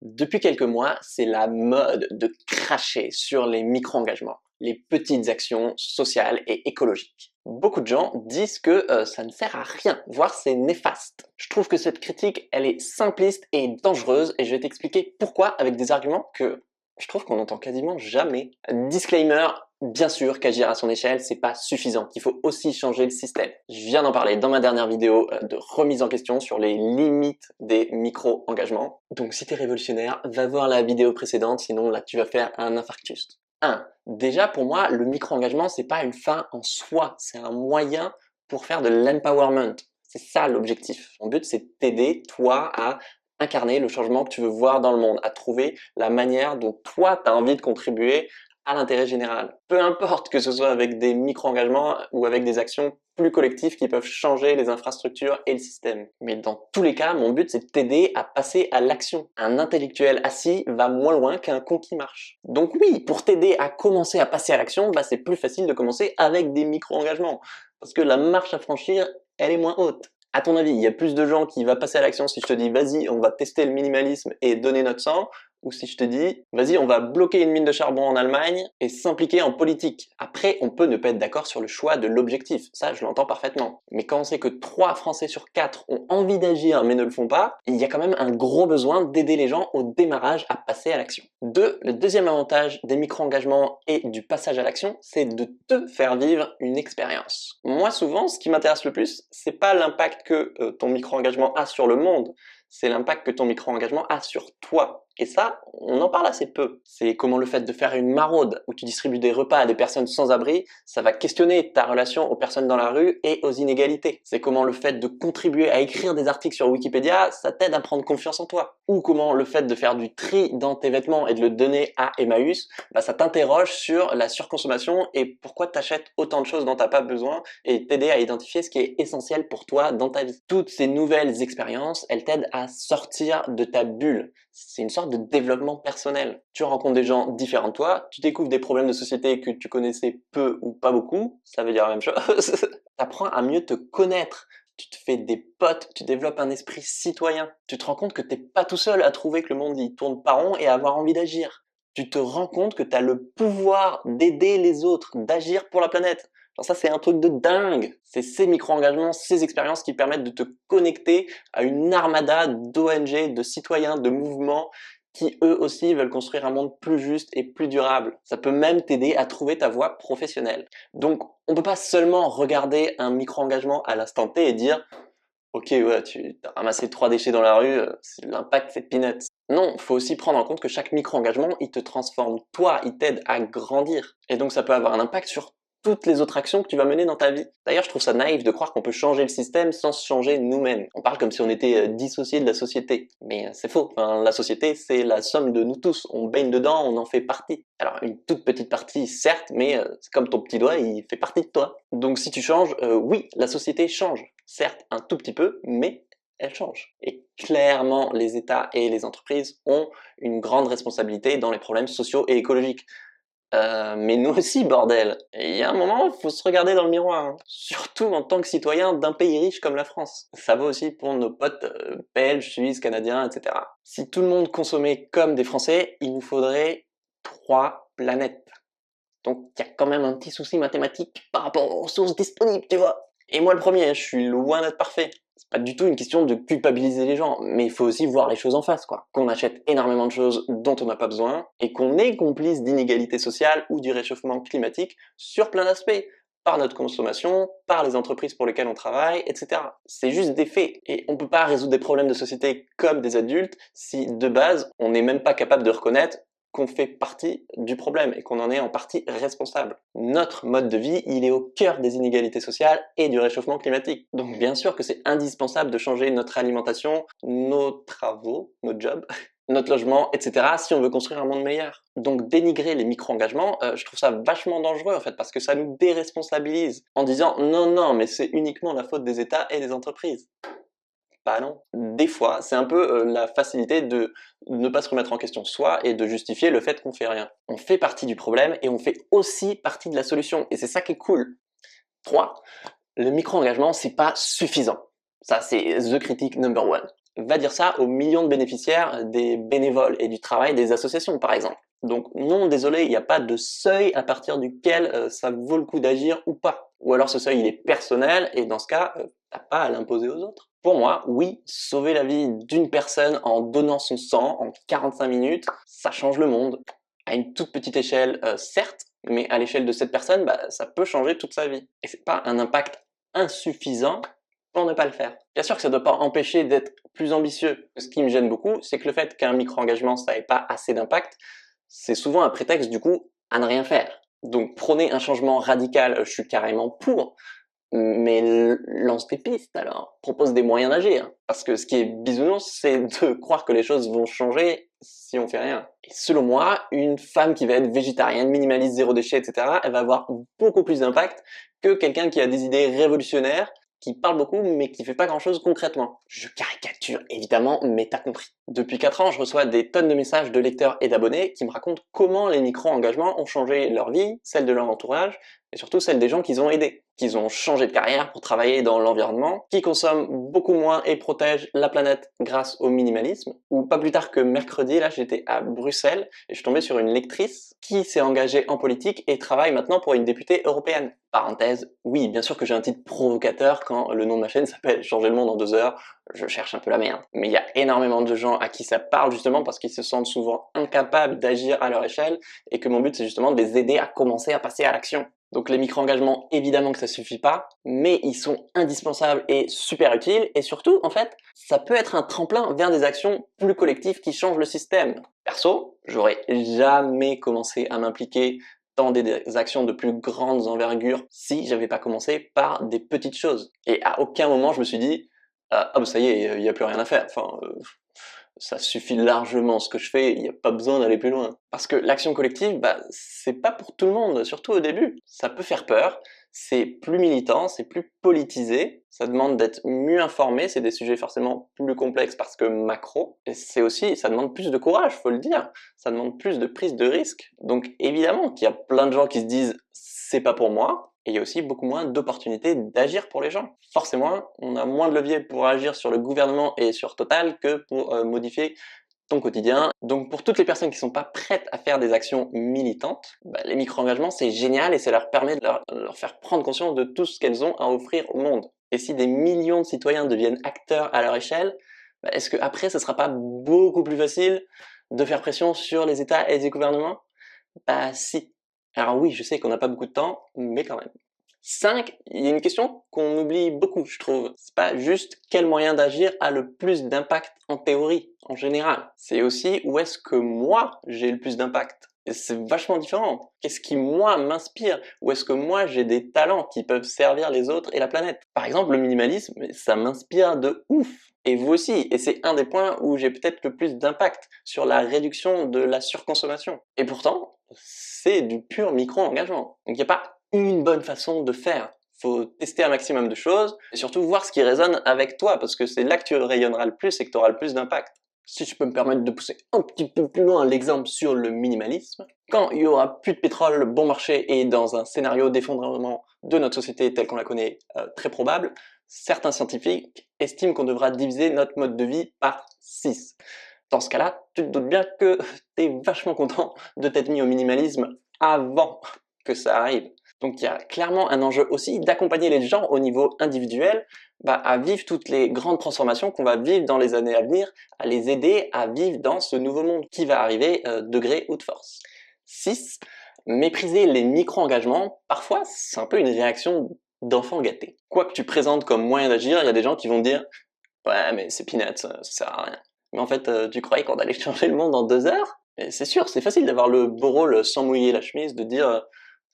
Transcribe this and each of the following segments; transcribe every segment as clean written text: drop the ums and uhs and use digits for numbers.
Depuis quelques mois, c'est la mode de cracher sur les micro-engagements, les petites actions sociales et écologiques. Beaucoup de gens disent que ça ne sert à rien, voire c'est néfaste. Je trouve que cette critique, elle est simpliste et dangereuse et je vais t'expliquer pourquoi avec des arguments que je trouve qu'on n'entend quasiment jamais. Disclaimer, bien sûr qu'agir à son échelle, c'est pas suffisant, qu'il faut aussi changer le système. Je viens d'en parler dans ma dernière vidéo de remise en question sur les limites des micro-engagements. Donc si t'es révolutionnaire, va voir la vidéo précédente, sinon là tu vas faire un infarctus. 1. Déjà pour moi, le micro-engagement, c'est pas une fin en soi, c'est un moyen pour faire de l'empowerment. C'est ça l'objectif. Mon but, c'est de t'aider, toi, à incarner le changement que tu veux voir dans le monde, à trouver la manière dont toi, tu as envie de contribuer à l'intérêt général. Peu importe que ce soit avec des micro-engagements ou avec des actions plus collectives qui peuvent changer les infrastructures et le système. Mais dans tous les cas, mon but, c'est de t'aider à passer à l'action. Un intellectuel assis va moins loin qu'un con qui marche. Donc oui, pour t'aider à commencer à passer à l'action, c'est plus facile de commencer avec des micro-engagements. Parce que la marche à franchir, elle est moins haute. À ton avis, il y a plus de gens qui vont passer à l'action si je te dis vas-y, on va tester le minimalisme et donner notre sang, ou si je te dis vas-y, on va bloquer une mine de charbon en Allemagne et s'impliquer en politique. Après, on peut ne pas être d'accord sur le choix de l'objectif, ça je l'entends parfaitement. Mais quand on sait que 3 Français sur 4 ont envie d'agir mais ne le font pas, il y a quand même un gros besoin d'aider les gens au démarrage à passer à l'action. 2. Le deuxième avantage des micro-engagements et du passage à l'action, c'est de te faire vivre une expérience. Moi souvent, ce qui m'intéresse le plus, c'est pas l'impact que ton micro-engagement a sur le monde, c'est l'impact que ton micro-engagement a sur toi. Et ça, on en parle assez peu. C'est comment le fait de faire une maraude où tu distribues des repas à des personnes sans abri, ça va questionner ta relation aux personnes dans la rue et aux inégalités. C'est comment le fait de contribuer à écrire des articles sur Wikipédia, ça t'aide à prendre confiance en toi. Ou comment le fait de faire du tri dans tes vêtements et de le donner à Emmaüs, ça t'interroge sur la surconsommation et pourquoi t'achètes autant de choses dont t'as pas besoin et t'aider à identifier ce qui est essentiel pour toi dans ta vie. Toutes ces nouvelles expériences, elles t'aident à sortir de ta bulle. C'est une sorte de développement personnel. Tu rencontres des gens différents de toi, tu découvres des problèmes de société que tu connaissais peu ou pas beaucoup, ça veut dire la même chose. T'apprends à mieux te connaître, tu te fais des potes, tu développes un esprit citoyen. Tu te rends compte que t'es pas tout seul à trouver que le monde y tourne pas rond et à avoir envie d'agir. Tu te rends compte que t'as le pouvoir d'aider les autres, d'agir pour la planète. Alors ça, c'est un truc de dingue. C'est ces micro-engagements, ces expériences qui permettent de te connecter à une armada d'ONG, de citoyens, de mouvements qui eux aussi veulent construire un monde plus juste et plus durable. Ça peut même t'aider à trouver ta voie professionnelle. Donc, on peut pas seulement regarder un micro-engagement à l'instant T et dire ok, ouais, tu as ramassé 3 déchets dans la rue, l'impact c'est peanuts. Non, faut aussi prendre en compte que chaque micro-engagement, il te transforme toi, il t'aide à grandir. Et donc ça peut avoir un impact sur toutes les autres actions que tu vas mener dans ta vie. D'ailleurs, je trouve ça naïf de croire qu'on peut changer le système sans se changer nous-mêmes. On parle comme si on était dissociés de la société. Mais c'est faux. Enfin, la société, c'est la somme de nous tous. On baigne dedans, on en fait partie. Alors, une toute petite partie, certes, mais c'est comme ton petit doigt, il fait partie de toi. Donc si tu changes, oui, la société change. Certes, un tout petit peu, mais elle change. Et clairement, les États et les entreprises ont une grande responsabilité dans les problèmes sociaux et écologiques. Mais nous aussi, bordel. Et il y a un moment, faut se regarder dans le miroir, hein. Surtout en tant que citoyen d'un pays riche comme la France. Ça vaut aussi pour nos potes belges, suisses, canadiens, etc. Si tout le monde consommait comme des Français, il nous faudrait 3 planètes. Donc il y a quand même un petit souci mathématique par rapport aux ressources disponibles, tu vois. Et moi le premier, je suis loin d'être parfait. C'est pas du tout une question de culpabiliser les gens, mais il faut aussi voir les choses en face, quoi. Qu'on achète énormément de choses dont on n'a pas besoin, et qu'on est complice d'inégalités sociales ou du réchauffement climatique sur plein d'aspects, par notre consommation, par les entreprises pour lesquelles on travaille, etc. C'est juste des faits, et on peut pas résoudre des problèmes de société comme des adultes si, de base, on n'est même pas capable de reconnaître qu'on fait partie du problème et qu'on en est en partie responsable. Notre mode de vie, il est au cœur des inégalités sociales et du réchauffement climatique. Donc bien sûr que c'est indispensable de changer notre alimentation, nos travaux, nos jobs, notre logement, etc. si on veut construire un monde meilleur. Donc dénigrer les micro-engagements, je trouve ça vachement dangereux en fait, parce que ça nous déresponsabilise en disant non, mais c'est uniquement la faute des États et des entreprises. Bah non. Des fois, c'est un peu la facilité de ne pas se remettre en question soi et de justifier le fait qu'on fait rien. On fait partie du problème et on fait aussi partie de la solution. Et c'est ça qui est cool. 3. Le micro-engagement, c'est pas suffisant. Ça, c'est the critique number one. va dire ça aux millions de bénéficiaires des bénévoles et du travail des associations, par exemple. Donc non, désolé, il n'y a pas de seuil à partir duquel ça vaut le coup d'agir ou pas. Ou alors ce seuil, il est personnel, et dans ce cas, t'as pas à l'imposer aux autres. Pour moi, oui, sauver la vie d'une personne en donnant son sang en 45 minutes, ça change le monde. À une toute petite échelle, certes, mais à l'échelle de cette personne, ça peut changer toute sa vie. Et c'est pas un impact insuffisant pour ne pas le faire. Bien sûr que ça ne doit pas empêcher d'être plus ambitieux. Ce qui me gêne beaucoup, c'est que le fait qu'un micro-engagement, ça n'ait pas assez d'impact, c'est souvent un prétexte du coup à ne rien faire. Donc prôner un changement radical, je suis carrément pour, mais lance des pistes alors, propose des moyens d'agir. Parce que ce qui est bisounours, c'est de croire que les choses vont changer si on fait rien. Et selon moi, une femme qui va être végétarienne, minimaliste, zéro déchet, etc., elle va avoir beaucoup plus d'impact que quelqu'un qui a des idées révolutionnaires, qui parle beaucoup mais qui fait pas grand chose concrètement. Je caricature évidemment, mais t'as compris. Depuis 4 ans, je reçois des tonnes de messages de lecteurs et d'abonnés qui me racontent comment les micro-engagements ont changé leur vie, celle de leur entourage, et surtout celle des gens qu'ils ont aidés, qu'ils ont changé de carrière pour travailler dans l'environnement, qui consomment beaucoup moins et protègent la planète grâce au minimalisme. Ou pas plus tard que mercredi, là j'étais à Bruxelles et je suis tombé sur une lectrice qui s'est engagée en politique et travaille maintenant pour une députée européenne. Parenthèse, oui, bien sûr que j'ai un titre provocateur quand le nom de ma chaîne s'appelle Changer le monde en 2 heures, je cherche un peu la merde. Mais il y a énormément de gens à qui ça parle justement parce qu'ils se sentent souvent incapables d'agir à leur échelle et que mon but c'est justement de les aider à commencer à passer à l'action. Donc les micro-engagements, évidemment que ça suffit pas, mais ils sont indispensables et super utiles, et surtout, en fait, ça peut être un tremplin vers des actions plus collectives qui changent le système. Perso, j'aurais jamais commencé à m'impliquer dans des actions de plus grandes envergures si j'avais pas commencé par des petites choses. Et à aucun moment je me suis dit ah bah ça y est, il y a plus rien à faire. Enfin, ça suffit largement ce que je fais, il n'y a pas besoin d'aller plus loin. Parce que l'action collective, c'est pas pour tout le monde, surtout au début. Ça peut faire peur, c'est plus militant, c'est plus politisé, ça demande d'être mieux informé, c'est des sujets forcément plus complexes parce que macro, et c'est aussi, ça demande plus de courage, faut le dire, ça demande plus de prise de risque. Donc évidemment qu'il y a plein de gens qui se disent c'est pas pour moi, et il y a aussi beaucoup moins d'opportunités d'agir pour les gens. Forcément, on a moins de leviers pour agir sur le gouvernement et sur Total que pour modifier ton quotidien. Donc pour toutes les personnes qui sont pas prêtes à faire des actions militantes, les micro-engagements c'est génial et ça leur permet de leur faire prendre conscience de tout ce qu'elles ont à offrir au monde. Et si des millions de citoyens deviennent acteurs à leur échelle, est-ce que après ce sera pas beaucoup plus facile de faire pression sur les États et les gouvernements? Bah si. Alors oui, je sais qu'on n'a pas beaucoup de temps, mais quand même. 5, il y a une question qu'on oublie beaucoup, je trouve. C'est pas juste quel moyen d'agir a le plus d'impact en théorie, en général. C'est aussi où est-ce que moi j'ai le plus d'impact. Et c'est vachement différent. Qu'est-ce qui moi m'inspire? Où est-ce que moi j'ai des talents qui peuvent servir les autres et la planète? Par exemple, le minimalisme, ça m'inspire de ouf. Et vous aussi. Et c'est un des points où j'ai peut-être le plus d'impact sur la réduction de la surconsommation. Et pourtant, c'est du pur micro-engagement. Donc il n'y a pas une bonne façon de faire. Faut tester un maximum de choses et surtout voir ce qui résonne avec toi parce que c'est là que tu rayonneras le plus et que tu auras le plus d'impact. Si je peux me permettre de pousser un petit peu plus loin l'exemple sur le minimalisme, quand il y aura plus de pétrole bon marché et dans un scénario d'effondrement de notre société tel qu'on la connaît très probable, certains scientifiques estiment qu'on devra diviser notre mode de vie par 6. Dans ce cas-là, tu te doutes bien que t'es vachement content de t'être mis au minimalisme avant que ça arrive. Donc il y a clairement un enjeu aussi d'accompagner les gens au niveau individuel à vivre toutes les grandes transformations qu'on va vivre dans les années à venir, à les aider à vivre dans ce nouveau monde qui va arriver de gré ou de force. 6. Mépriser les micro-engagements, parfois c'est un peu une réaction d'enfant gâté. Quoi que tu présentes comme moyen d'agir, il y a des gens qui vont dire « Ouais mais c'est peanuts, ça sert à rien ». Mais en fait, tu croyais qu'on allait changer le monde en 2 heures? Et c'est sûr, c'est facile d'avoir le beau rôle sans mouiller la chemise, de dire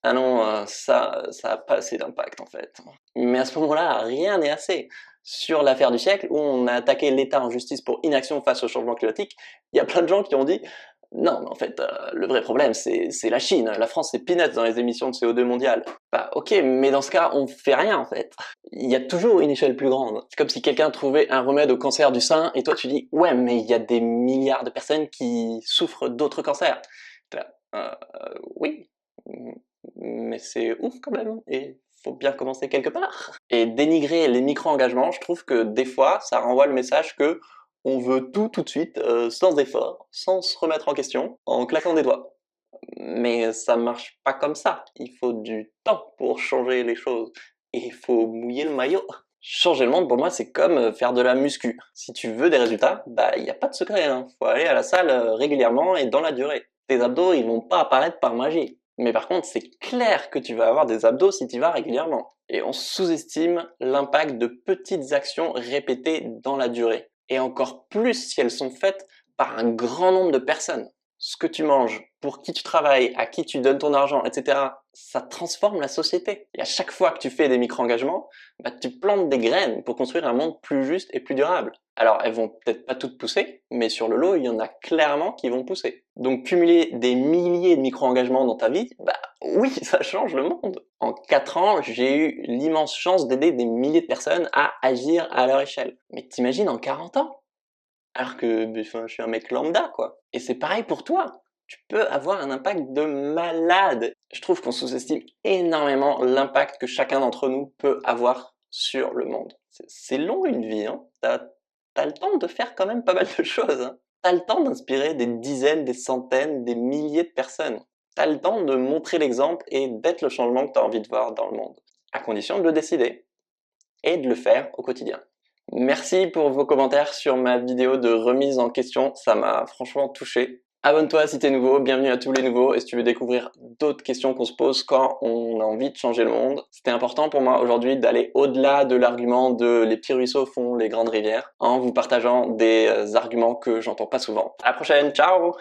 ah non, ça a pas assez d'impact en fait. Mais à ce moment-là, rien n'est assez. Sur l'affaire du siècle, où on a attaqué l'État en justice pour inaction face au changement climatique, il y a plein de gens qui ont dit non, mais en fait, le vrai problème, c'est la Chine. La France, c'est peanuts dans les émissions de CO2 mondiales. Bah, ok, mais dans ce cas, on fait rien, en fait. Il y a toujours une échelle plus grande. C'est comme si quelqu'un trouvait un remède au cancer du sein, et toi, tu dis, ouais, mais il y a des milliards de personnes qui souffrent d'autres cancers. Là, oui, mais c'est ouf quand même, et faut bien commencer quelque part. Et dénigrer les micro-engagements, je trouve que des fois, ça renvoie le message que On veut tout de suite, sans effort, sans se remettre en question, en claquant des doigts. Mais ça marche pas comme ça. Il faut du temps pour changer les choses. Et il faut mouiller le maillot. Changer le monde, pour moi, c'est comme faire de la muscu. Si tu veux des résultats, bah, il n'y a pas de secret, hein. Faut aller à la salle régulièrement et dans la durée. Tes abdos, ils vont pas apparaître par magie. Mais par contre, c'est clair que tu vas avoir des abdos si tu vas régulièrement. Et on sous-estime l'impact de petites actions répétées dans la durée. Et encore plus si elles sont faites par un grand nombre de personnes. Ce que tu manges, pour qui tu travailles, à qui tu donnes ton argent, etc., ça transforme la société. Et à chaque fois que tu fais des micro-engagements, bah, tu plantes des graines pour construire un monde plus juste et plus durable. Alors, elles vont peut-être pas toutes pousser, mais sur le lot, il y en a clairement qui vont pousser. Donc, cumuler des milliers de micro-engagements dans ta vie, bah oui, ça change le monde. En 4 ans, j'ai eu l'immense chance d'aider des milliers de personnes à agir à leur échelle. Mais t'imagines en 40 ans? Alors que, enfin, je suis un mec lambda, quoi. Et c'est pareil pour toi. Tu peux avoir un impact de malade. Je trouve qu'on sous-estime énormément l'impact que chacun d'entre nous peut avoir sur le monde. C'est long une vie, hein. T'as le temps de faire quand même pas mal de choses, hein. T'as le temps d'inspirer des dizaines, des centaines, des milliers de personnes. T'as le temps de montrer l'exemple et d'être le changement que t'as envie de voir dans le monde. À condition de le décider. Et de le faire au quotidien. Merci pour vos commentaires sur ma vidéo de remise en question, ça m'a franchement touché. Abonne-toi si t'es nouveau, bienvenue à tous les nouveaux, et si tu veux découvrir d'autres questions qu'on se pose quand on a envie de changer le monde. C'était important pour moi aujourd'hui d'aller au-delà de l'argument de les petits ruisseaux font les grandes rivières, en vous partageant des arguments que j'entends pas souvent. À la prochaine, ciao!